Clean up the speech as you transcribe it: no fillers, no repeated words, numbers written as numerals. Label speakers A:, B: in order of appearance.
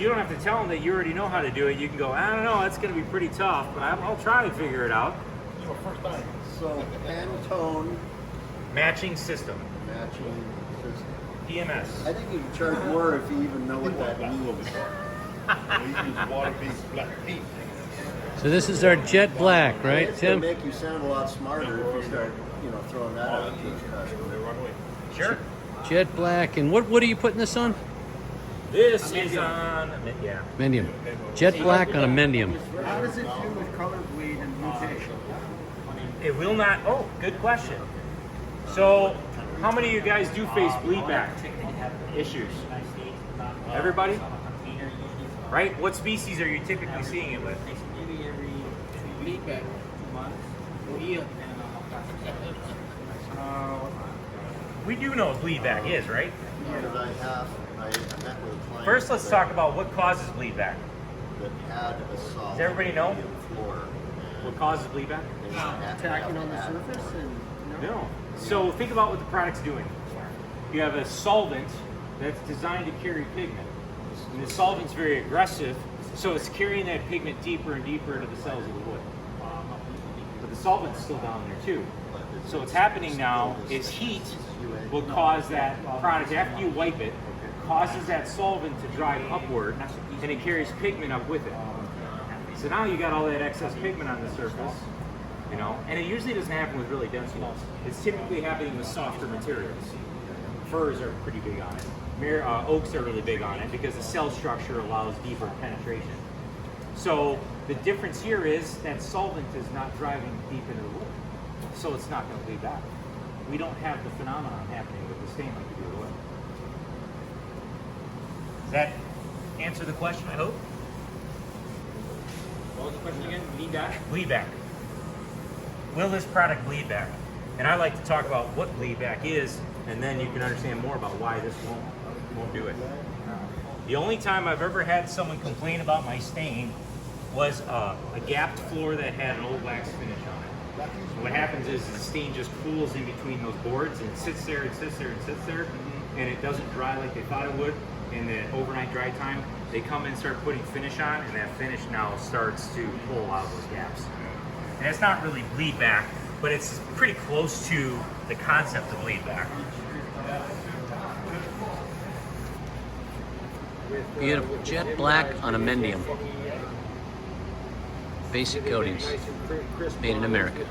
A: you don't have to tell them that you already know how to do it. You can go, I don't know, it's going to be pretty tough, but I'll try to figure it out.
B: First time.
C: So, Pantone
A: Matching system,
C: matching system.
A: PMS.
C: I think you can charge more if you even know what that means.
B: We use water-based black paint.
D: So this is our jet black, right,
C: It's going
D: Tim?
C: to make you sound a lot smarter if you start, throwing that out to the customer.
B: Run away.
A: Sure.
D: Jet black, and what are you putting this on?
A: This is on, yeah.
D: Amendoim. Jet black on Amendoim.
E: How does it do with color bleed and mutation?
A: It will not, oh, good question. So, how many of you guys do face bleed back issues? Everybody? Right? What species are you typically seeing it with?
E: Maybe every bleed back 2 months.
A: We do know what bleed back is, right?
C: Because I met with a client.
A: First, let's talk about what causes bleed back.
C: That had a solid
A: Does everybody know?
C: floor.
A: What causes bleed back?
E: Attacking on the surface and
A: No. So think about what the product's doing. You have a solvent that's designed to carry pigment. And the solvent's very aggressive, so it's carrying that pigment deeper and deeper into the cells of the wood. But the solvent's still down there too. So what's happening now is heat will cause that product, after you wipe it, causes that solvent to drive upward, and it carries pigment up with it. So now you got all that excess pigment on the surface, and it usually doesn't happen with really dense woods. It's typically happening with softer materials. Firs are pretty big on it. Oaks are really big on it because the cell structure allows deeper penetration. So the difference here is that solvent is not driving deep into the wood, so it's not going to bleed back. We don't have the phenomenon happening with the stain like we do with oil. Does that answer the question, I hope? What was the question again? Bleed back? Bleed back. Will this product bleed back? And I like to talk about what bleed back is, and then you can understand more about why this won't do it. The only time I've ever had someone complain about my stain was a gapped floor that had an old wax finish on it. And what happens is the stain just pools in between those boards and it sits there and sits there and sits there, and it doesn't dry like they thought it would. In the overnight dry time, they come in and start putting finish on, and that finish now starts to pull out those gaps. And it's not really bleed back, but it's pretty close to the concept of bleed back.
D: Beautiful. Jet black on Amendoim. Basic coatings. Made in America.